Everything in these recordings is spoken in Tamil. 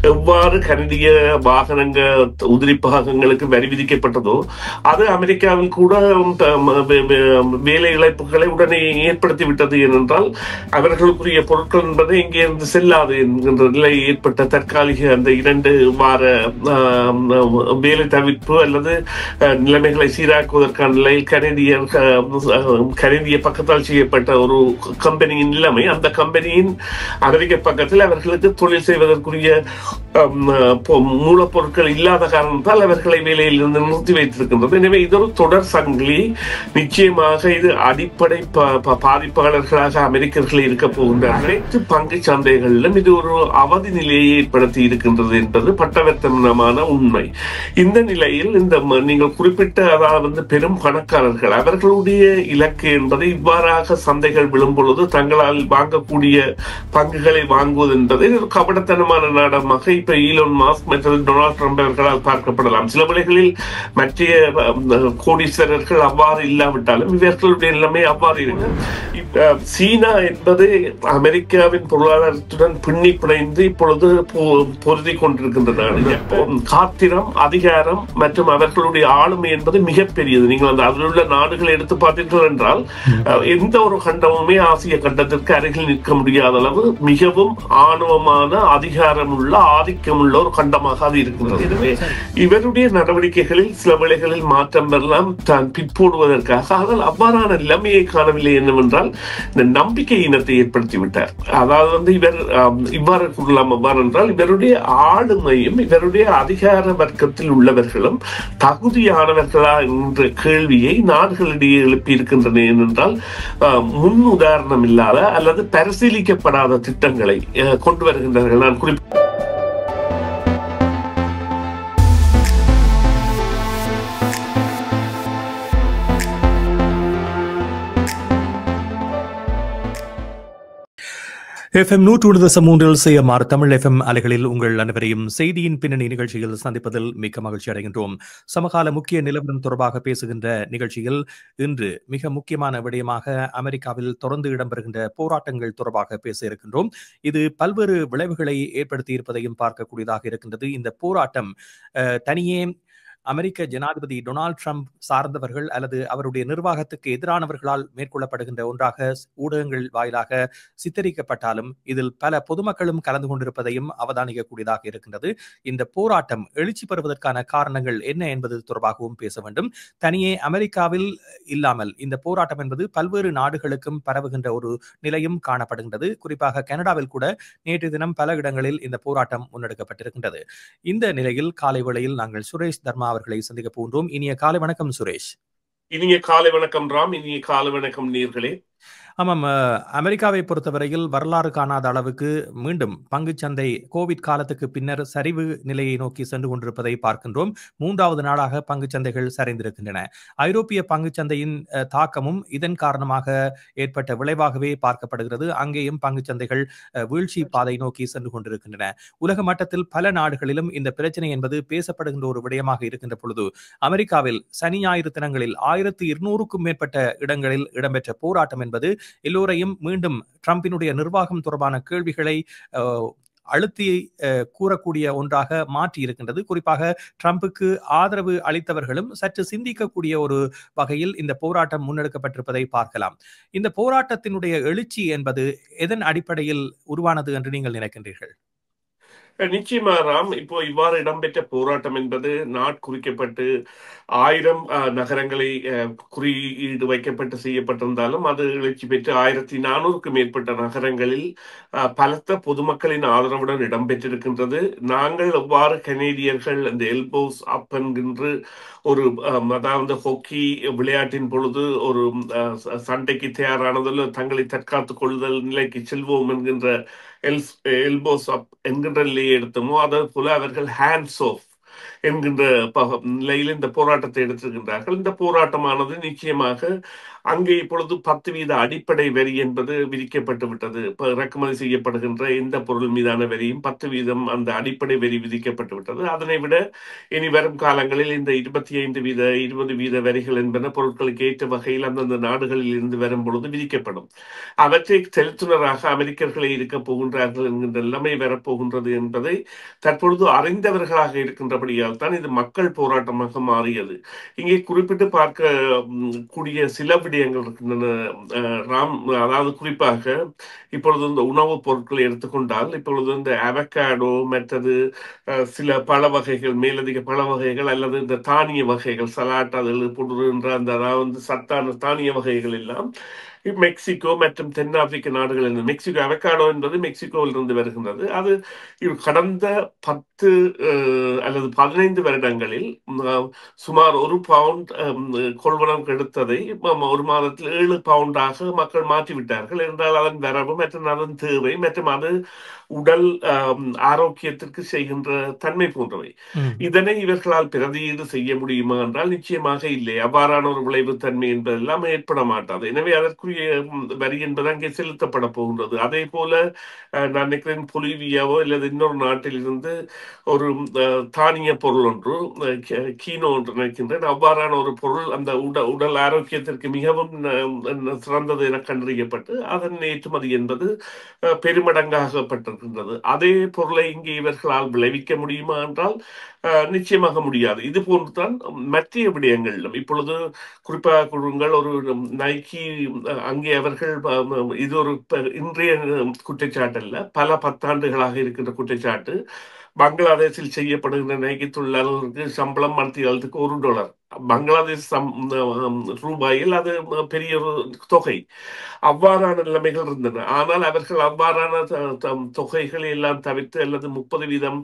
எவ்வாறு கனடிய வாகனங்கள் உதிரி பாகங்களுக்கு வரி விதிக்கப்பட்டதோ அது அமெரிக்காவில் கூட வேலை இழப்புகளை உடனே ஏற்படுத்திவிட்டது. ஏனென்றால் அவர்களுக்குரிய பொருட்கள் என்பது இங்கே இருந்து செல்லாது என்கின்ற நிலை ஏற்பட்ட தற்காலிக அந்த 2 வார வேலை தவிர்ப்பு அல்லது நிலைமைகளை சீராக்குவதற்கான நிலையில் கனடிய பக்கத்தால் செய்யப்பட்ட ஒரு கம்பெனியின் நிலைமை, அந்த கம்பெனியின் அமெரிக்க பக்கத்தில் அவர்களுக்கு தொழில் செய்வதற்குரிய மூலப்பொருட்கள் இல்லாத காரணத்தால் அவர்களை வேலையில் இருந்து நிறுத்தி வைத்திருக்கின்றது. எனவே இது ஒரு தொடர் சங்கிலி. நிச்சயமாக இது அடிப்படை பாதிப்பாளர்களாக அமெரிக்கர்கள் இருக்க போகின்ற அனைத்து பங்கு சந்தைகளிலும் இது ஒரு அவதி நிலையை ஏற்படுத்தி இருக்கின்றது என்பது பட்டவர்த்தனமான உண்மை. இந்த நிலையில் இந்த நீங்கள் குறிப்பிட்ட அதாவது பெரும் பணக்காரர்கள் அவர்களுடைய இலக்கு என்பது இவ்வாறாக சந்தைகள் விழும் பொழுது தங்களால் வாங்கக்கூடிய பங்குகளை வாங்குவது என்பது ஒரு கபடத்தனமான நாடகமாக இப்ப ஈலோன் மாஸ்க் மற்றும் டொனால்ட் ட்ரம்ப் அவர்களால் பார்க்கப்படலாம். சில வேளைகளில் மற்ற கோடீஸ்வரர்கள் அவ்வாறு இல்லாவிட்டாலும் இவர்களுடைய நிலைமை அவ்வாறு இருக்கு. சீனா என்பது அமெரிக்காவின் பொருளாதாரத்துடன் பின்னி பிணைந்து இப்பொழுது பொருதி கொண்டிருக்கின்ற நாடு. காத்திரம், அதிகாரம் மற்றும் அவர்களுடைய ஆளுமை என்பது மிகப்பெரியது. நீங்கள் அதில் உள்ள நாடுகளை எடுத்து பார்த்தீர்கள் என்றால் எந்த ஒரு கண்டமுமே ஆசிய கண்டத்திற்கு அருகில் நிற்க முடியாத அளவு மிகவும் ஆணவமான அதிகாரம் உள்ள ஆதிக்கம் உள்ள ஒரு கண்டமாக அது இருக்கின்றது. எனவே இவருடைய நடவடிக்கைகளில் சில வேளைகளில் மாற்றம் வரலாம் தான் பிற்போடுவதற்காக. ஆனால் அவ்வாறான நிலைமையை காணவில்லை. என்னவென்றால் இந்த நம்பிக்கை இனத்தை ஏற்படுத்திவிட்டார். அதாவது இவர் இவ்வாறு கூறலாம். அவ்வாறு என்றால் இவருடைய ஆளுமையும் இவருடைய அதிகார வர்க்கத்தில் உள்ளவர்களும் தகுதியானவர்களா என்ற கேள்வியை நாடுகளிடையே எழுப்பி இருக்கின்றன. ஏனென்றால் முன் உதாரணம் இல்லாத அல்லது பரிசீலிக்கப்படாத திட்டங்களை கொண்டு வருகின்றார்கள். நான் FM 100.3 CMR தமிழ் FM அலைகளில் உங்கள் அனைவரையும் செய்தியின் பின்னணி நிகழ்ச்சியில் சந்திப்பதில் மிக்க மகிழ்ச்சி அடைகின்றோம். சமகால முக்கிய நிலவரம் தொடர்பாக பேசுகின்ற நிகழ்ச்சியில் இன்று மிக முக்கியமான விடயமாக அமெரிக்காவில் தொடர்ந்து இடம்பெறுகின்ற போராட்டங்கள் தொடர்பாக பேச இருக்கின்றோம். இது பல்வேறு விளைவுகளை ஏற்படுத்தி இருப்பதையும் பார்க்கக்கூடியதாக இருக்கின்றது. இந்த போராட்டம் தனியே அமெரிக்க ஜனாதிபதி டொனால்ட் ட்ரம்ப் சார்ந்தவர்கள் அல்லது அவருடைய நிர்வாகத்துக்கு எதிரானவர்களால் மேற்கொள்ளப்படுகின்ற ஒன்றாக ஊடகங்கள் வாயிலாக சித்தரிக்கப்பட்டாலும் இதில் பல பொதுமக்களும் கலந்து கொண்டிருப்பதையும் அவதானிக்கக்கூடியதாக இருக்கின்றது. இந்த போராட்டம் எழுச்சி பெறுவதற்கான காரணங்கள் என்ன என்பது தொடர்பாகவும் பேச வேண்டும். தனியே அமெரிக்காவில் இல்லாமல் இந்த போராட்டம் என்பது பல்வேறு நாடுகளுக்கும் பரவுகின்ற ஒரு நிலையும் காணப்படுகின்றது. குறிப்பாக கனடாவில் கூட நேற்று தினம் பல இடங்களில் இந்த போராட்டம் முன்னெடுக்கப்பட்டிருக்கின்றது. இந்த நிலையில் காலை வேளையில் நாங்கள் சுரேஷ் தர்மா அவர்களை சந்திக்க போகின்றோம். இனிய காலை வணக்கம் சுரேஷ். இனிய காலை வணக்கம் ராம். இனிய காலை வணக்கம் நேயர்களே. ஆமாம், அமெரிக்காவை பொறுத்தவரையில் வரலாறு காணாத அளவுக்கு மீண்டும் பங்குச்சந்தை கோவிட் காலத்துக்கு பின்னர் சரிவு நிலையை நோக்கி சென்று கொண்டிருப்பதை பார்க்கின்றோம். 3வது நாளாக பங்குச்சந்தைகள் சரிந்திருக்கின்றன. ஐரோப்பிய பங்குச்சந்தையின் தாக்கமும் இதன் காரணமாக ஏற்பட்ட விளைவாகவே பார்க்கப்படுகிறது. அங்கேயும் பங்குச்சந்தைகள் வீழ்ச்சி பாதை நோக்கி சென்று கொண்டிருக்கின்றன. உலக மட்டத்தில் பல நாடுகளிலும் இந்த பிரச்சனை என்பது பேசப்படுகின்ற ஒரு விடயமாக இருக்கின்ற பொழுது அமெரிக்காவில் சனி ஞாயிறு தினங்களில் 1200க்கும் மேற்பட்ட இடங்களில் இடம்பெற்ற போராட்டம் என்பது எல்லோரையும் மீண்டும் ட்ரம்பினுடைய நிர்வாகம் தொடர்பான கேள்விகளை அழுத்தி கூறக்கூடிய ஒன்றாக மாற்றி இருக்கின்றது. குறிப்பாக ட்ரம்புக்கு ஆதரவு அளித்தவர்களும் சற்று சிந்திக்கக்கூடிய ஒரு வகையில் இந்த போராட்டம் முன்னெடுக்கப்பட்டிருப்பதை பார்க்கலாம். இந்த போராட்டத்தினுடைய எழுச்சி என்பது எதன் அடிப்படையில் உருவானது என்று நீங்கள் நினைக்கின்றீர்கள்? நிச்சயமா ராம். இப்போ இவ்வாறு இடம்பெற்ற போராட்டம் என்பது நாட்குறிக்கப்பட்டு 1000 நகரங்களை குறியீடு வைக்கப்பட்டு செய்யப்பட்டிருந்தாலும் அது எழுச்சி பெற்று 1400க்கும் மேற்பட்ட நகரங்களில் பலத்த பொதுமக்களின் ஆதரவுடன் இடம்பெற்றிருக்கின்றது. நாங்கள் எவ்வாறு கனேடியர்கள் இந்த எல்போஸ் அப் என்கின்ற ஒரு அதாவது ஹாக்கி விளையாட்டின் பொழுது ஒரு சண்டைக்கு தயாரானதில் தங்களை தற்காத்துக் கொள்ளுதல் நிலைக்கு செல்வோம் என்கின்ற எல்போஸ் அப் என்கின்ற நிலையை எடுத்தோமோ அதே போல அவர்கள் ஹேண்ட்ஸ் ஆஃப் என்கின்ற நிலையில் இந்த போராட்டத்தை எடுத்திருக்கின்றார்கள். இந்த போராட்டமானது நிச்சயமாக அங்கே இப்பொழுது 10% அடிப்படை வரி என்பது விதிக்கப்பட்டு விட்டது. இறக்குமதி செய்யப்படுகின்ற எந்த பொருள் மீதான வரியும் 10% அந்த அடிப்படை வரி விதிக்கப்பட்டு விட்டது. அதனை விட இனி வரும் காலங்களில் இந்த 25% 20% வரிகள் என்பன பொருட்களுக்கு ஏற்ற வகையில் அந்தந்த நாடுகளில் இருந்து வரும் பொழுது விதிக்கப்படும். அவற்றை செலுத்துனராக அமெரிக்கர்களே இருக்க போகின்றார்கள் என்கின்ற நிலைமை வரப்போகின்றது என்பதை தற்பொழுது அறிந்தவர்களாக இருக்கின்றபடியால் தான் இது மக்கள் போராட்டமாக மாறியது. இங்கே குறிப்பிட்டு பார்க்க கூடிய சில விடயங்கள் இருக்கின்றன ராம். அதாவது குறிப்பாக இப்பொழுது இந்த உணவுப் பொருட்களை எடுத்துக்கொண்டால் இப்பொழுது இந்த அவகாடோ மற்றது சில பழ வகைகள், மேலதிக பழ வகைகள் அல்லது இந்த தானிய வகைகள், சலாட் அதில் போடுகின்ற அந்த அதாவது சத்தான தானிய வகைகள் எல்லாம் மெக்சிகோ மற்றும் தென்னாப்பிரிக்க நாடுகளில், மெக்சிகோ அவகாடோ என்பது மெக்சிகோவில் இருந்து வருகின்றது. அது கடந்த 10 அல்லது 15 வருடங்களில் சுமார் 1 பவுண்ட் கொள்வனம் எடுத்ததை ஒரு மாதத்தில் 7 பவுண்டாக மக்கள் மாற்றிவிட்டார்கள் என்றால் அதன் வரவு மற்றும் அதன் தேவை மற்றும் அது உடல் ஆரோக்கியத்திற்கு செய்கின்ற தன்மை போன்றவை. இதனை இவர்களால் பிரதியீடு செய்ய முடியுமா என்றால் நிச்சயமாக இல்லை. அவ்வாறான ஒரு விளைவு தன்மை என்பதெல்லாம் ஏற்பட மாட்டாது. எனவே அதற்குரிய வரி என்பது அங்கே செலுத்தப்பட போகின்றது. அதே போல நான் நினைக்கிறேன் பொலிவியாவோ அல்லது இன்னொரு நாட்டில் இருந்து ஒரு தானிய பொருள் ஒன்று கீனோ என்று நினைக்கின்றேன், அவ்வாறான ஒரு பொருள் அந்த உடல் ஆரோக்கியத்திற்கு மிகவும் சிறந்தது என கண்டறியப்பட்டு அதன் ஏற்றுமதி என்பது பெருமடங்காகப்பட்டிருக்கின்றது. அதே பொருளை இங்கே இவர்களால் விளைவிக்க முடியுமா என்றால் நிச்சயமாக முடியாது. இது போன்றுதான் மற்ற விடயங்களிலும் இப்பொழுது குறிப்பாக கொடுங்கள் ஒரு நைக்கி, அங்கே அவர்கள் இது ஒரு இன்றைய குற்றச்சாட்டு அல்ல, பல 10 ஆண்டுகளாக இருக்கின்ற குற்றச்சாட்டு. பங்களாதேஷில் செய்யப்படுகின்ற நைக்கி தொழிலாளர்களுக்கு சம்பளம் மணித்தியாலத்துக்கு $1. பங்களாதேஷ் ரூபாயில் அது பெரிய ஒரு தொகை. அவ்வாறான நிலைமைகள் இருந்தன. ஆனால் அவர்கள் அவ்வாறான தொகைகளை எல்லாம் தவிர்த்து அல்லது 30%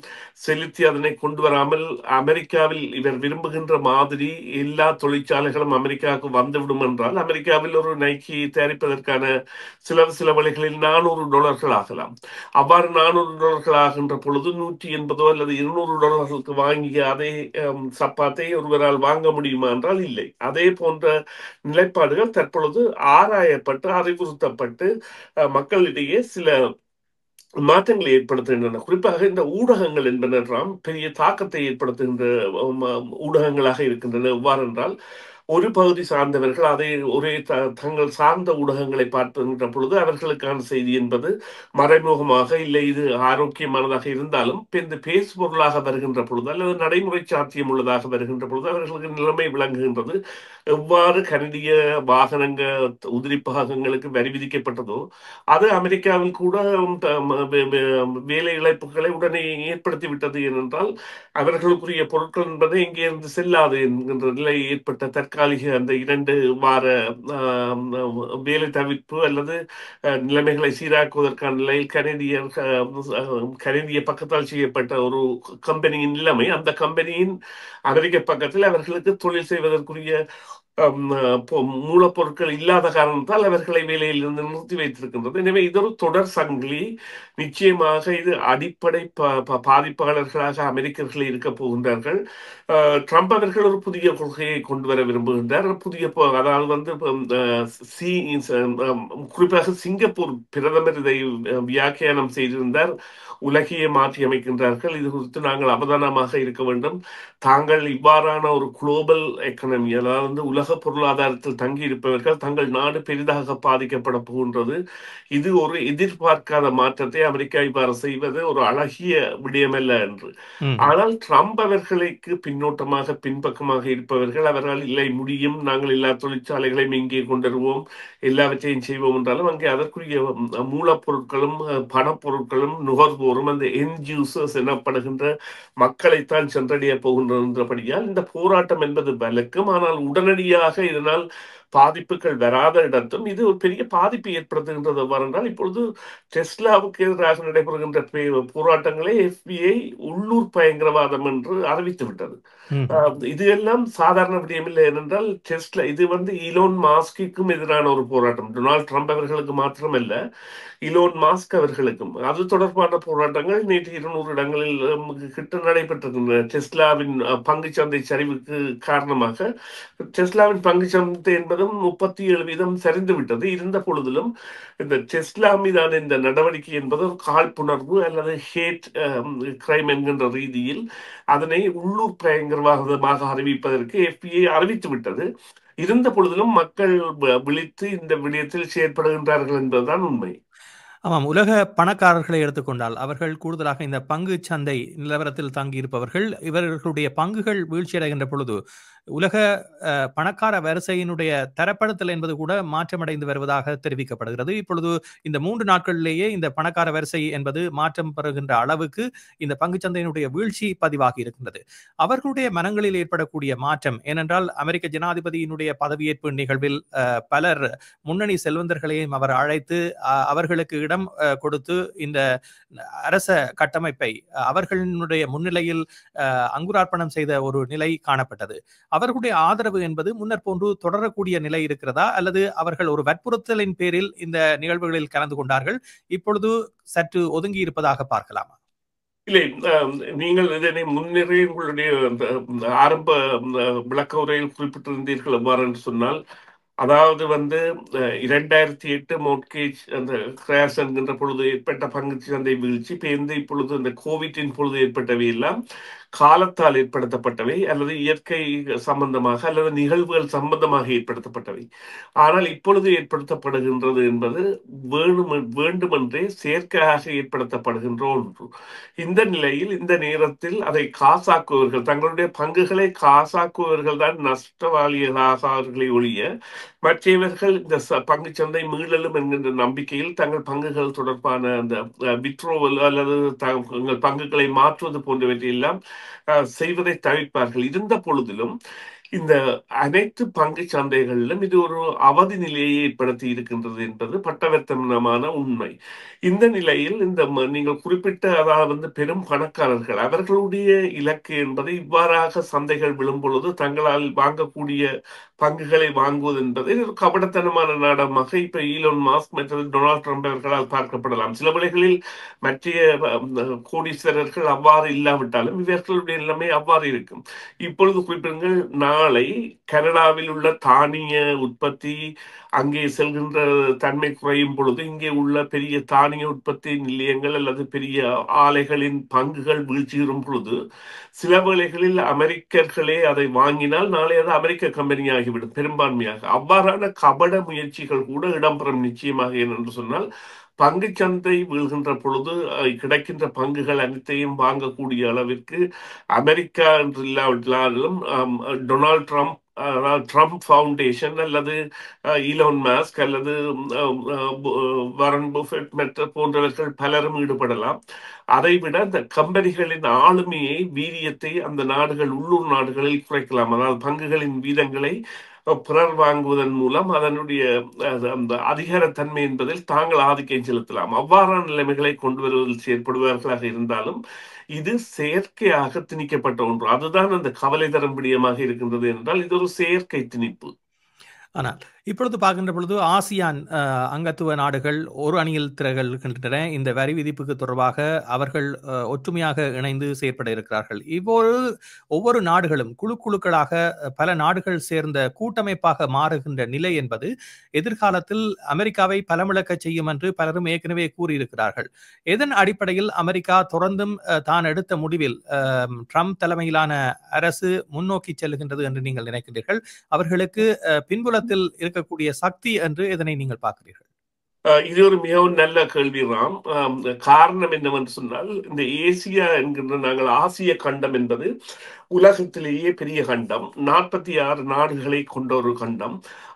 செலுத்தி அதனை கொண்டு வராமல் அமெரிக்காவில் இவர் விரும்புகின்ற மாதிரி எல்லா தொழிற்சாலைகளும் அமெரிக்காவுக்கு வந்துவிடும் என்றால் அமெரிக்காவில் ஒரு நைக்கி தயாரிப்பதற்கான சில வழிகளில் $400 ஆகலாம். அவ்வாறு $400 ஆகின்ற பொழுது $180 அல்லது $200 வாங்கிய அதே சப்பாத்தை ஒருவரால் வாங்க முடியுமா என்றால் இல்லை. அதே போன்ற நிலைப்பாடுகள் தற்பொழுது ஆராயப்பட்டு அறிவுறுத்தப்பட்டு மக்களிடையே சில மாற்றங்களை ஏற்படுத்துகின்றன. குறிப்பாக இந்த ஊடகங்கள் என்பதெல்லாம் பெரிய தாக்கத்தை ஏற்படுத்துகின்ற ஊடகங்களாக இருக்கின்றன. எவ்வாறு என்றால் ஒரு பகுதி சார்ந்தவர்கள் அதை ஒரே தங்கள் சார்ந்த ஊடகங்களை பார்க்கின்ற பொழுது அவர்களுக்கான செய்தி என்பது மறைமுகமாக இல்லை இது ஆரோக்கியமானதாக இருந்தாலும் இந்த பேசுபொருளாக வருகின்ற பொழுது அல்லது நடைமுறை சாத்தியம் உள்ளதாக வருகின்ற பொழுது அவர்களுக்கு நிலைமை விளங்குகின்றது. எவ்வாறு கனடிய வாகனங்க உதிரி பாகங்களுக்கு வரி விதிக்கப்பட்டதோ அது அமெரிக்காவில் கூட வேலை இழப்புகளை உடனே ஏற்படுத்திவிட்டது. ஏனென்றால் அவர்களுக்குரிய பொருட்கள் என்பதை இங்கே இருந்து செல்லாது என்கின்ற நிலை ஏற்பட்ட தற்காலிக அந்த 2 வார வேலை தவிர்ப்பு அல்லது நிலைமைகளை சீராக்குவதற்கான நிலையில் கனடிய பக்கத்தால் செய்யப்பட்ட ஒரு கம்பெனியின் நிலைமை, அந்த கம்பெனியின் அமெரிக்க பக்கத்தில் அவர்களுக்கு தொழில் செய்வதற்குரிய மூலப்பொருட்கள் இல்லாத காரணத்தால் அவர்களை வேலையில் இருந்து நிறுத்தி வைத்திருக்கின்றது. எனவே இது ஒரு தொடர் சங்கிலி. நிச்சயமாக இது அடிப்படை பாதிப்பாளர்களாக அமெரிக்கர்கள் இருக்க போகின்றார்கள். ட்ரம்ப் அவர்கள் ஒரு புதிய கொள்கையை கொண்டு வர விரும்புகின்றார். புதிய அதாவது குறிப்பாக சிங்கப்பூர் பிரதமர் இதை வியாக்கியானம் செய்திருந்தார். உலகையே மாற்றி அமைக்கின்றார்கள், இது குறித்து நாங்கள் அவதானமாக இருக்க வேண்டும். தாங்கள் இவ்வாறான ஒரு குளோபல் எக்கனமி, அதாவது உலக பொருளாதாரத்தில் தங்கி இருப்பவர்கள் தங்கள் நாடு பெரிதாக பாதிக்கப்பட போகின்றது. இது ஒரு எதிர்பார்க்காத மாற்றத்தை அமெரிக்கா இவ்வாறு செய்வது ஒரு அழகிய விடயமல்ல என்று. ஆனால் ட்ரம்ப் அவர்களுக்கு பின்னோட்டமாக பின்பக்கமாக இருப்பவர்கள் அவர்கள் இல்லை முடியும், நாங்கள் எல்லா தொழிற்சாலைகளையும் இங்கே கொண்டு வருவோம், எல்லாவற்றையும் செய்வோம் என்றாலும் அங்கே அதற்குரிய மூலப்பொருட்களும் பணப்பொருட்களும் நுகர்வோரும் அந்த எண்ட் யூசர்ஸ் எனப்படுகின்ற மக்களைத்தான் சென்றடைய போகின்றபடியால் இந்த போராட்டம் என்பது வலுக்கும். ஆனால் உடனடியாக இதனால் பாதிப்புகள் வராத இடத்தும் இது ஒரு பெரிய பாதிப்பை ஏற்படுத்துகின்றது. என்றால் இப்பொழுது டெஸ்லாவுக்கு எதிராக நடைபெறுகின்ற போராட்டங்களை FBI உள்ளூர் பயங்கரவாதம் என்று அறிவித்து விட்டது. இது எல்லாம் சாதாரண விடயமில்லை. ஏனென்றால் டெஸ்லா இது ஈலோன் மாஸ்கிற்கும் எதிரான ஒரு போராட்டம். டொனால்ட் ட்ரம்ப் அவர்களுக்கு மாத்திரமல்ல, இலோன் மாஸ்க் அவர்களுக்கும் அது தொடர்பான போராட்டங்கள் நேற்று 200 இடங்களில் கிட்ட நடைபெற்றிருக்கின்றன. டெஸ்லாவின் பங்குச்சந்தை சரிவுக்கு காரணமாக டெஸ்லாவின் பங்குச்சந்தை என்பதும் 37% சரிந்து விட்டது. இருந்த பொழுதிலும் இந்த டெஸ்லா மீதான இந்த நடவடிக்கை என்பது ஒரு காழ்ப்புணர்வு அல்லது ஹேட் கிரைம் என்கின்ற ரீதியில் அதனை உள்ளூர் பயங்கரவாதமாக அறிவிப்பதற்கு FBI அறிவித்து விட்டது. இருந்த பொழுதிலும் மக்கள் விழித்து இந்த விடயத்தில் செயற்படுகின்றார்கள் என்பதுதான் உண்மை. ஆமாம், உலக பணக்காரர்களை எடுத்துக்கொண்டால் அவர்கள் கூடுதலாக இந்த பங்கு சந்தை நிலவரத்தில் தங்கியிருப்பவர்கள். இவர்களுடைய பங்குகள் வீழ்ச்சியடைகின்ற பொழுது உலக பணக்கார வரிசையினுடைய தரப்படுத்தல் என்பது கூட மாற்றமடைந்து வருவதாக தெரிவிக்கப்படுகிறது. இப்பொழுது இந்த 3 நாட்களிலேயே இந்த பணக்கார வரிசை என்பது மாற்றம் பெறுகின்ற அளவுக்கு இந்த பங்குச்சந்தையினுடைய வீழ்ச்சி பதிவாகி இருக்கின்றது. அவர்களுடைய மனங்களில் ஏற்படக்கூடிய மாற்றம் ஏனென்றால் அமெரிக்க ஜனாதிபதியினுடைய பதவியேற்பு நிகழ்வில் பலர் முன்னணி செல்வந்தர்களையும் அவர் அழைத்து அவர்களுக்கு இடம் கொடுத்து இந்த அரச கட்டமைப்பை அவர்களுடைய முன்னிலையில் அங்குரார்ப்பணம் செய்த ஒரு நிலை காணப்பட்டது. அவர்களுடைய ஆதரவு என்பது முன்னர் போன்று தொடரக்கூடிய நிலை இருக்கிறதா, அல்லது அவர்கள் ஒரு வற்புறுத்தலின் பேரில் இந்த நிகழ்வுகளில் கலந்து கொண்டார்கள், இப்பொழுது சற்று ஒதுங்கி இருப்பதாக பார்க்கலாமா? இல்லை, நீங்கள் இதனை முன்னரே உங்களுடைய ஆரம்ப விளக்க உரையில் குறிப்பிட்டிருந்தீர்கள். எவ்வாறு என்று சொன்னால், அதாவது 2008 மோட்கேஜ் அந்த கிராஷ் என்கின்ற பொழுது ஏற்பட்ட பங்கு சந்தை வீழ்ச்சி, இப்பொழுது இந்த கோவிட்டின் பொழுது ஏற்பட்டவை எல்லாம் காலத்தால் ஏற்படுத்தப்பட்டவை அல்லது இயற்கை சம்பந்தமாக அல்லது நிகழ்வுகள் சம்பந்தமாக ஏற்படுத்தப்பட்டவை. ஆனால் இப்பொழுது ஏற்படுத்தப்படுகின்றது என்பது வேண்டுமென்றே செயற்கையாக ஏற்படுத்தப்படுகின்ற ஒன்று. இந்த நிலையில் இந்த நேரத்தில் அதை காசாக்குவர்கள், தங்களுடைய பங்குகளை காசாக்குவர்கள் தான் நஷ்டவாளிகளாக ஒழிய மற்றவர்கள் இந்த பங்குச்சந்தை மீளலும் என்கின்ற நம்பிக்கையில் தங்கள் பங்குகள் தொடர்பான அந்த விட்ரோவல் அல்லது தங்கள் பங்குகளை மாற்றுவது போன்றவற்றை எல்லாம் செய்வதை தவிர்ப்பார்கள். இருந்த பொழுதிலும் இந்த அனைத்து பங்கு சந்தைகளிலும் இது ஒரு அவதி நிலையை ஏற்படுத்தி இருக்கின்றது என்பது பட்டவர்த்தனமான உண்மை. இந்த நிலையில் இந்த நீங்கள் குறிப்பிட்ட அதாவது பெரும் பணக்காரர்கள் அவர்களுடைய இலக்கு என்பது இவ்வாறாக சந்தைகள் விழும் பொழுது தங்களால் வாங்கக்கூடிய பங்குகளை வாங்குவது என்பது ஒரு கபடத்தனமான நாடகமாக இப்ப ஈலோன் மாஸ்க் மற்றும் டொனால்ட் ட்ரம்ப் அவர்களால் பார்க்கப்படலாம். சில வேளைகளில் மற்ற கோடீஸ்வரர்கள் அவ்வாறு இல்லாவிட்டாலும் இவர்களுடைய நிலைமை அவ்வாறு இருக்கும். இப்பொழுது குறிப்பிடுங்கள், நாளை கனடாவில் உள்ள தானிய உற்பத்தி அங்கே செல்கின்ற தன்மை குறையும் பொழுது இங்கே உள்ள பெரிய தானிய உற்பத்தி நிலையங்கள் அல்லது பெரிய ஆலைகளின் பங்குகள் வீழ்ச்சியும் பொழுது சில வேளைகளில் அமெரிக்கர்களே அதை வாங்கினால் நாளை அது அமெரிக்க கம்பெனி ஆகிவிடும் பெரும்பான்மையாக. அவ்வாறான கபட முயற்சிகள் கூட இடம்பெறும் நிச்சயமாக. என்று சொன்னால் பங்கு சந்தை வீழ்கின்ற பொழுது கிடைக்கின்ற பங்குகள் அனைத்தையும் வாங்கக்கூடிய அளவிற்கு அமெரிக்கா என்று இல்லாவிட்டாலும் டொனால்ட் ட்ரம்ப், ட்ரம்ப் ஃபவுண்டேஷன் அல்லது ஈலோன் மாஸ்க் அல்லது வாரன் பஃபெட் மற்ற போன்றவர்கள் பலரும் ஈடுபடலாம். அதைவிட அந்த கம்பெனிகளின் ஆளுமையை, வீரியத்தை அந்த நாடுகள் உள்ளூர் நாடுகளில் குறைக்கலாம். அதாவது பங்குகளின் வீதங்களை பிறர் வாங்குவதன் மூலம் அதனுடைய அந்த அதிகாரத்தன்மை என்பதில் தாங்கள் ஆதிக்கம் செலுத்தலாம். அவ்வாறான நிலைமைகளை கொண்டு வருவதில் செயற்படுவார்களாக இருந்தாலும் இது செயற்கையாக திணிக்கப்பட்ட ஒன்று. அதுதான் அந்த கவலை தரும் விடயமாக இருக்கின்றது. என்றால் இது ஒரு செயற்கை திணிப்பு. ஆனால் இப்பொழுது பார்க்கின்ற பொழுது ஆசியான் அங்கத்துவ நாடுகள் ஒரு அணியில் திரள்கின்றன. இந்த வரி விதிப்புக்கு தொடர்பாக அவர்கள் ஒற்றுமையாக இணைந்து செயற்பட இருக்கிறார்கள். ஒவ்வொரு நாடுகளும் குழுக்களாக பல நாடுகள் சேர்ந்த கூட்டமைப்பாக மாறுகின்ற நிலை என்பது எதிர்காலத்தில் அமெரிக்காவை பலமிழக்க செய்யும் என்று பலரும் ஏற்கனவே கூறியிருக்கிறார்கள். இதன் அடிப்படையில் அமெரிக்கா தொடர்ந்தும் தான் எடுத்த முடிவில் ட்ரம்ப் தலைமையிலான அரசு முன்னோக்கி செல்கின்றது என்று நீங்கள் நினைக்கின்றீர்கள்? அவர்களுக்கு பின்புலத்தில் இருக்கக்கூடிய சக்தி என்று இதனை நீங்கள் பார்க்கிறீர்கள்? இது ஒரு மிகவும் நல்ல கேள்வி ராம். காரணம் என்னவென்று சொன்னால், இந்த ஏசியா என்கின்ற நாங்கள் ஆசிய கண்டம் என்பது உலகத்திலேயே பெரிய கண்டம், 46 நாடுகளை கொண்ட ஒரு கண்டம்.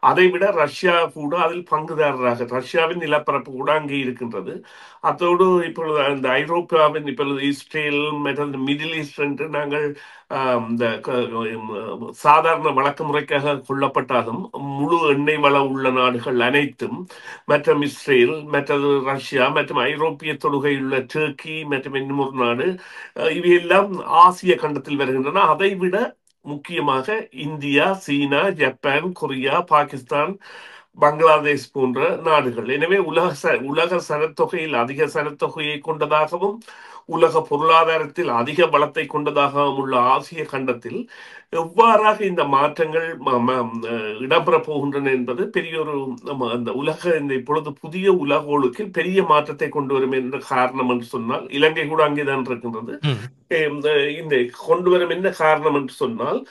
அதைவிட ரஷ்யா கூட அதில் பங்குதாரராக, ரஷ்யாவின் நிலப்பரப்பு கூட அங்கே இருக்கின்றது. அதோடு இப்பொழுது அந்த ஐரோப்பாவின் இப்பொழுது இஸ்ரேல் மற்றும் மிடில் ஈஸ்ட் என்று நாங்கள் இந்த சாதாரண வழக்கு முறைக்காக கொள்ளப்பட்டாலும் முழு எண்ணெய் வள உள்ள நாடுகள் அனைத்தும் மற்றும் இஸ்ரேல் மற்றது ரஷ்யா மற்றும் ஐரோப்பிய தொடுகையுள்ள டர்க்கி மற்றும் இன்னும் ஒரு நாடு, இவையெல்லாம் ஆசிய கண்டத்தில் வருகின்றன. அதைவிட முக்கியமாக இந்தியா, சீனா, ஜப்பான், கொரியா, பாகிஸ்தான், பங்களாதேஷ் போன்ற நாடுகள். எனவே உலக சனத்தொகையில் அதிக சனத்தொகையை கொண்டதாகவும் உலக பொருளாதாரத்தில் அதிக பலத்தை கொண்டதாகவும் உள்ள ஆசிய கண்டத்தில் எவ்வாறாக இந்த மாற்றங்கள் இடம்பெற போகின்றன என்பது பெரிய ஒரு அந்த இந்த இப்பொழுது புதிய உலக ஒழுக்கில் பெரிய மாற்றத்தை கொண்டு வரும் என்ற காரணம் என்று சொன்னால், இலங்கை கூட அங்கேதான் இருக்கின்றது. இந்த கொண்டு வரும் என்ன காரணம் என்று சொன்னால்,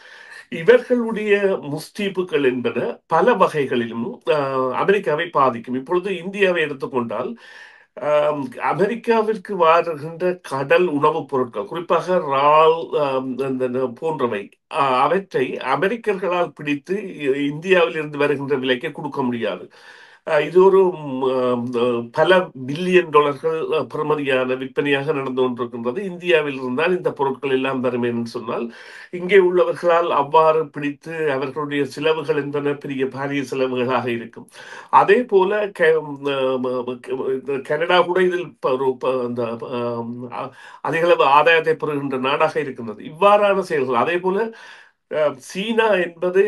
இவர்களுடைய முஸ்தீபுகள் என்பன பல வகைகளிலும் அமெரிக்காவை பாதிக்கும். இப்பொழுது இந்தியாவை எடுத்துக்கொண்டால், அமெரிக்காவிற்கு வருகின்ற கடல் உணவுப் பொருட்கள், குறிப்பாக இறால் போன்றவை, அவற்றை அமெரிக்கர்களால் பிடித்து இந்தியாவில் இருந்து வருகின்ற விலைக்கு கொடுக்க முடியாது. இது ஒரு பல பில்லியன் டாலர்கள் பெறுமதியான விற்பனையாக நடந்து கொண்டிருக்கின்றது. இந்தியாவில் இருந்தால் இந்த பொருட்கள் எல்லாம் வரும் என்று சொன்னால், இங்கே உள்ளவர்களால் அவ்வாறு பிடித்து அவர்களுடைய செலவுகள் என்பன பெரிய பாரிய செலவுகளாக இருக்கும். அதே போல கனடா கூட இதில் அதிகளவு ஆதாயத்தை பெறுகின்ற நாடாக இருக்கின்றது. இவ்வாறான செயல்கள். அதே போல சீனா என்பது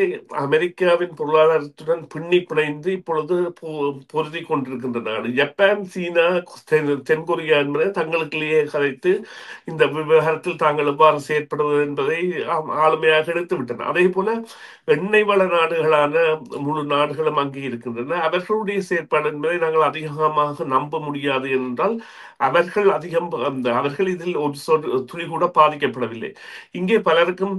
அமெரிக்காவின் பொருளாதாரத்துடன் பின்னி பிணைந்து இப்பொழுது பொருதி கொண்டிருக்கின்ற நாடு. ஜப்பான், சீனா, தென்கொரியா என்பதை தங்களுக்குள்ளேயே கதைத்து இந்த விவகாரத்தில் தாங்கள் எவ்வாறு செயற்படுவது என்பதை ஆளுமையாக எடுத்து விட்டன. அதே போல எண்ணெய் வள நாடுகளான முழு நாடுகளும் அங்கே இருக்கின்றன. அவர்களுடைய செயற்பாடு என்பதை நாங்கள் அதிகமாக நம்ப முடியாது. என்றால் அவர்கள் இதில் ஒரு துளி கூட பாதிக்கப்படவில்லை. இங்கே பலருக்கும்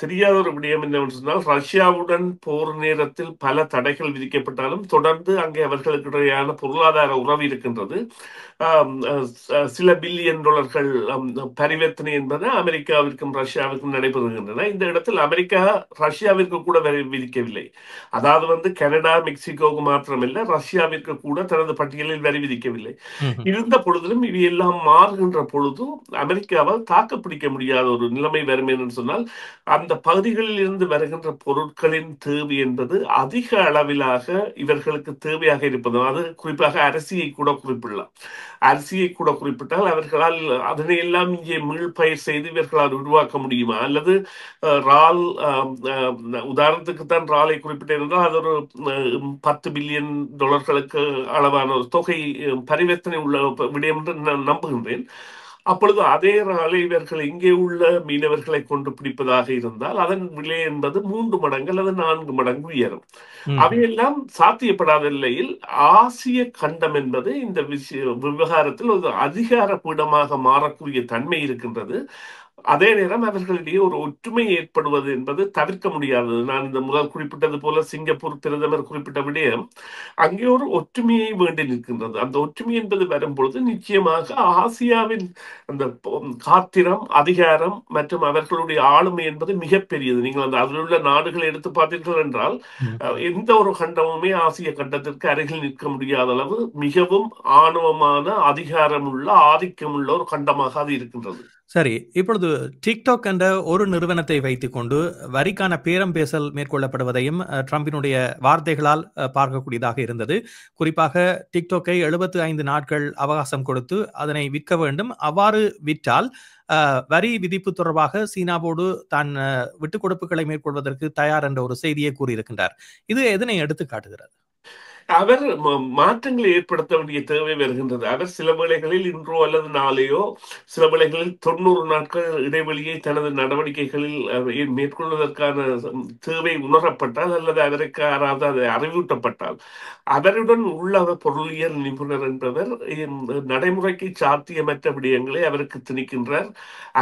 தெரியாத ஒரு விடயம் என்னவென்று சொன்னால், ரஷ்யாவுடன் போர் நேரத்தில் பல தடைகள் விதிக்கப்பட்டாலும் தொடர்ந்து அங்கே அவர்களுக்கு இடையான பொருளாதார உறவு இருக்கின்றது. சில பில்லியன் டாலர்கள் பரிவர்த்தனை என்பது அமெரிக்காவிற்கும் ரஷ்யாவிற்கும் நடைபெறுகின்றன. இந்த இடத்தில் அமெரிக்கா ரஷ்யாவிற்கு கூட வரி விதிக்கவில்லை. அதாவது கனடா, மெக்சிகோவுக்கு மாத்திரமல்ல, ரஷ்யாவிற்கு கூட தனது பட்டியலில் வரி விதிக்கவில்லை. இருந்த பொழுதிலும் இவையெல்லாம் மாறுகின்ற பொழுது அமெரிக்காவால் தாக்குப்பிடிக்க முடியாத ஒரு நிலைமை வரும் என்று சொன்னால், அந்த பகுதிகளில் இருந்து வருகின்ற பொருட்களின் தேவை என்பது அதிக அளவிலாக இவர்களுக்கு தேவையாக இருப்பது. அது குறிப்பாக அரிசியை கூட குறிப்பிடலாம். அரிசியை கூட குறிப்பிட்டால் அவர்களால் அதனை எல்லாம் இங்கே மீள்பயிர் செய்து இவர்களால் உருவாக்க முடியுமா? அல்லது ரால், உதாரணத்துக்கு தான் ராலை குறிப்பிட்டேன் என்றால் அது ஒரு 10 பில்லியன் டாலர்களுக்கு அளவான ஒரு தொகை பரிவர்த்தனை உள்ள விடயம் என்று நான் நம்புகின்றேன். அப்பொழுது அதே ராலை இவர்கள் இங்கே உள்ள மீனவர்களை கொண்டு பிடிப்பதாக இருந்தால் அதன் விலை என்பது 3 மடங்கு அல்லது 4 மடங்கு உயரும். அவையெல்லாம் சாத்தியப்படாத நிலையில் ஆசிய கண்டம் என்பது இந்த விவகாரத்தில் ஒரு அதிகார பீடமாக மாறக்கூடிய தன்மை இருக்கின்றது. அதே நேரம் அவர்களிடையே ஒரு ஒற்றுமை ஏற்படுவது என்பது தவிர்க்க முடியாதது. நான் இந்த முதல் குறிப்பிட்டது போல சிங்கப்பூர் பிரதமர் குறிப்பிட்ட விடயம், அங்கே ஒரு ஒற்றுமையை வேண்டி நிற்கின்றது. அந்த ஒற்றுமை என்பது வரும்பொழுது நிச்சயமாக ஆசியாவின் அந்த காத்திரம், அதிகாரம் மற்றும் அவர்களுடைய ஆளுமை என்பது மிகப்பெரியது. நீங்கள் அந்த அதில் உள்ள நாடுகளை எடுத்து பார்த்தீர்கள் என்றால் எந்த ஒரு கண்டமுமே ஆசிய கண்டத்திற்கு அருகில் நிற்க முடியாத அளவு மிகவும் ஆணவமான, அதிகாரமுள்ள, ஆதிக்கமுள்ள ஒரு கண்டமாக அது இருக்கின்றது. சரி, இப்பொழுது டிக்டாக் என்ற ஒரு நிறுவனத்தை வைத்துக்கொண்டு வரிக்கான பேரம் பேசல் மேற்கொள்ளப்படுவதையும் ட்ரம்பினுடைய வார்த்தைகளால் பார்க்கக்கூடியதாக இருந்தது. குறிப்பாக டிக்டாக்கை 75 நாட்கள் அவகாசம் கொடுத்து அதனை விற்க வேண்டும். அவ்வாறு விற்றால் வரி விதிப்பு தொடர்பாக சீனாவோடு தான் விட்டுக் கொடுப்புகளை மேற்கொள்வதற்கு தயார் என்ற ஒரு செய்தியை கூறியிருக்கின்றார். இது எதனை எடுத்து காட்டுகிறது? அவர் மாற்றங்களை ஏற்படுத்த வேண்டிய தேவை வருகின்றது. அவர் சில வேளைகளில் இன்றோ அல்லது நாளையோ, சில வேளைகளில் 90 நாட்கள் இடைவெளியை தனது நடவடிக்கைகளில் மேற்கொள்வதற்கான தேவை உணரப்பட்டால் அல்லது அவருக்கு யாராவது அதை அறிவூட்டப்பட்டால், அவருடன் உள்ள பொருளியல் நிபுணர் என்பவர் நடைமுறைக்கு சாத்தியமற்ற விடயங்களை அவருக்கு திணிக்கின்றார்.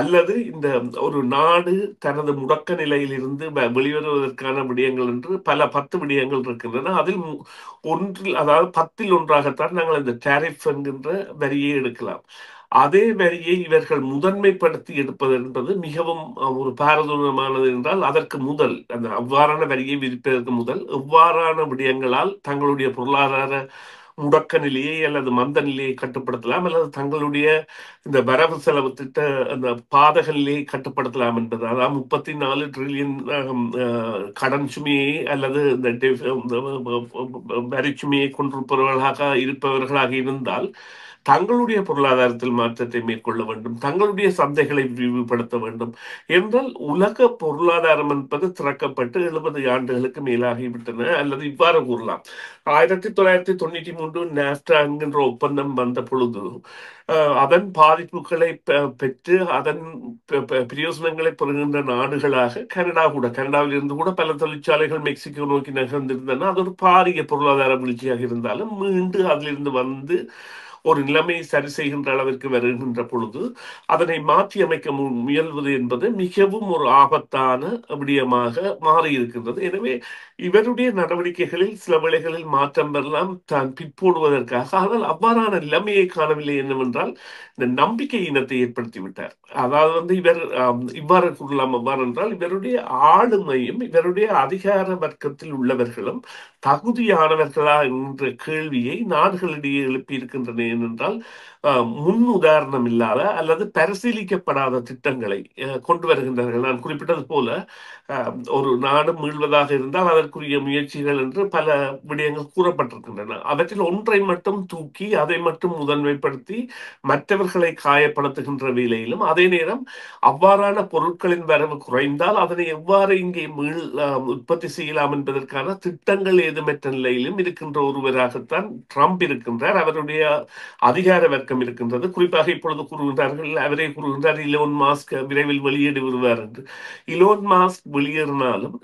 அல்லது இந்த ஒரு நாடு தனது முடக்க நிலையில் இருந்து வெளிவருவதற்கான விடயங்கள் என்று பல 10 விடயங்கள் இருக்கின்றன. அதில் ஒன்றில், அதாவது 10ல் ஒன்றாகத்தான் நாங்கள் இந்த டாரிஃப் என்கின்ற வரியை எடுக்கலாம். அதே வரியை இவர்கள் முதன்மைப்படுத்தி எடுப்பது என்பது மிகவும் ஒரு பாரதூரமானது என்றால், அதற்கு முதல் அந்த அவ்வாறான வரியை விதிப்பதற்கு முதல் எவ்வாறான விடயங்களால் தங்களுடைய பொருளாதார முடக்க நிலையை அல்லது மந்த நிலையை கட்டுப்படுத்தலாம், அல்லது தங்களுடைய இந்த வரவு செலவு திட்ட அந்த பாதக நிலையை கட்டுப்படுத்தலாம் என்பது. அதாவது 34 ட்ரில்லியன் கடன் சுமையை அல்லது இந்த வரி சுமையை இருப்பவர்களாக இருந்தால் தங்களுடைய பொருளாதாரத்தில் மாற்றத்தை மேற்கொள்ள வேண்டும், தங்களுடைய சந்தைகளை விரிவுபடுத்த வேண்டும் என்றால் உலக பொருளாதாரம் என்பது திறக்கப்பட்டு 70 ஆண்டுகளுக்கு மேலாகிவிட்டன. அல்லது இவ்வாறு கூறலாம், 1993 நாப்டா என்கின்ற ஒப்பந்தம் வந்த பொழுது அதன் பாதிப்புகளை பெற்று அதன் பிரயோசனங்களை பெறுகின்ற நாடுகளாக கனடாவில் இருந்து கூட பல தொழிற்சாலைகள் மெக்சிகோ நோக்கி நகர்ந்திருந்தன. அது ஒரு பாரிய பொருளாதார வீழ்ச்சியாக இருந்தாலும் மீண்டு அதிலிருந்து வந்து ஒரு நிலைமையை சரி செய்கின்ற அளவிற்கு வருகின்ற பொழுது அதனை மாற்றி அமைக்க முயல்வது என்பது மிகவும் ஒரு ஆபத்தான விடயமாக மாறியிருக்கின்றது. எனவே இவருடைய நடவடிக்கைகளில் சில வேளைகளில் மாற்றம் பெறலாம், தான் பிற்போடுவதற்காக. ஆனால் அவ்வாறான நிலைமையை காணவில்லை. என்னவென்றால் இந்த நம்பிக்கை இனத்தை ஏற்படுத்திவிட்டார். அதாவது இவர் இவ்வாறு கூறலாம். அவ்வாறு என்றால் இவருடைய ஆளுமையும் இவருடைய அதிகார வர்க்கத்தில் உள்ளவர்களும் தகுதியானவர்களா என்ற கேள்வியை நாடுகளிடையே எழுப்பியிருக்கின்றன. ஏனென்றால் முன் உதாரணம் இல்லாத அல்லது பரிசீலிக்கப்படாத திட்டங்களை கொண்டு வருகின்றார்கள். நான் குறிப்பிட்டது போல ஒரு நாடு மீள்வதாக இருந்தால் அதற்குரிய முயற்சிகள் என்று பல விடயங்கள் கூறப்பட்டிருக்கின்றன. அவற்றில் ஒன்றை மட்டும் தூக்கி அதை மட்டும் முதன்மைப்படுத்தி மற்றவர்களை காயப்படுத்துகின்ற வேளையிலும், அதே நேரம் அவ்வாறான பொருட்களின் வரவு குறைந்தால் அதனை எவ்வாறு இங்கே உற்பத்தி செய்யலாம் என்பதற்கான திட்டங்கள் ஏதுமற்ற நிலையிலும் இருக்கின்ற ஒருவராகத்தான் ட்ரம்ப் இருக்கின்றார். அவருடைய அதிகார வர்க்கம் இருக்கின்றது. குறிப்பாக இப்பொழுது கூறுகின்றார்கள், அவரே கூறுகின்றார் இலோன் மாஸ்க் விரைவில் வெளியீடு வருவார் என்று. இலோன் மாஸ்க் வெளியேறினாலும்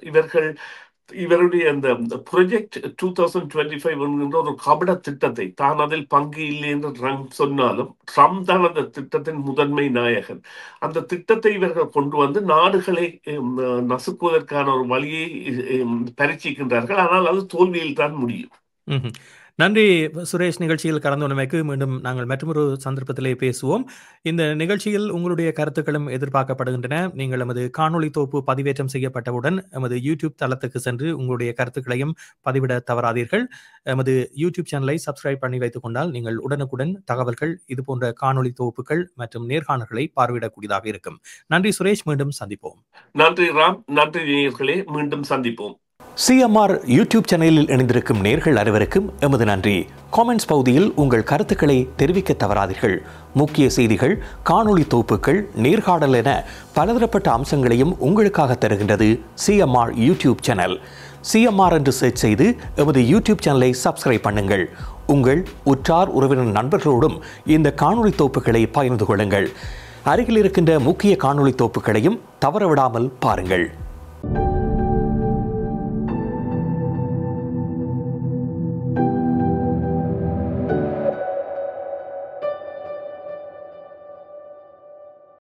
இவருடைய அந்த ப்ரொஜெக்ட் 2025 என்கின்ற ஒரு கபட திட்டத்தை தான் அதில் பங்கு இல்லை என்று ட்ரம்ப் சொன்னாலும் ட்ரம்ப் தான் அந்த திட்டத்தின் முதன்மை நாயகன். அந்த திட்டத்தை இவர்கள் கொண்டு வந்து நாடுகளை நசுக்குவதற்கான ஒரு வழியை பரீட்சிக்கின்றார்கள். ஆனால் அது தோல்வியில் தான் முடியும். நன்றி சுரேஷ். நிகழ்ச்சியில் கலந்து கொண்டமைக்கு மீண்டும் நாங்கள் மற்றொரு சந்தர்ப்பத்திலே பேசுவோம். இந்த நிகழ்ச்சியில் உங்களுடைய கருத்துக்களும் எதிர்பார்க்கப்படுகின்றன. நீங்கள் எமது காணொளி தொகுப்பு பதிவேற்றம் செய்யப்பட்டவுடன் எமது யூடியூப் தளத்துக்கு சென்று உங்களுடைய கருத்துக்களையும் பதிவிட தவறாதீர்கள். எமது யூடியூப் சேனலை சப்ஸ்கிரைப் பண்ணி வைத்துக் கொண்டால் நீங்கள் உடனுக்குடன் தகவல்கள், இது போன்ற காணொளி தொகுப்புகள் மற்றும் நேர்காணல்களை பார்வையிடக்கூடியதாக இருக்கும். நன்றி சுரேஷ், மீண்டும் சந்திப்போம். நன்றி ராம், நன்றி நேயர்களே, மீண்டும் சந்திப்போம். CMR யூடியூப் சேனலில் இணைந்திருக்கும் நேர்கள் அனைவருக்கும் எமது நன்றி. காமெண்ட்ஸ் பகுதியில் உங்கள் கருத்துக்களை தெரிவிக்க தவறாதீர்கள். முக்கிய செய்திகள், காணொளி தொகுப்புகள், நேர்காணல் என பலதரப்பட்ட அம்சங்களையும் உங்களுக்காக தருகின்றது CMR யூடியூப் சேனல். CMR என்று சர்ச் செய்து எமது யூடியூப் சேனலை சப்ஸ்கிரைப் பண்ணுங்கள். உங்கள் உற்றார் உறவினர் நண்பர்களோடும் இந்த காணொளி தொகுப்புகளை பகிர்ந்து கொள்ளுங்கள். அருகில் இருக்கின்ற முக்கிய காணொளி தொகுப்புகளையும் தவறவிடாமல் பாருங்கள்.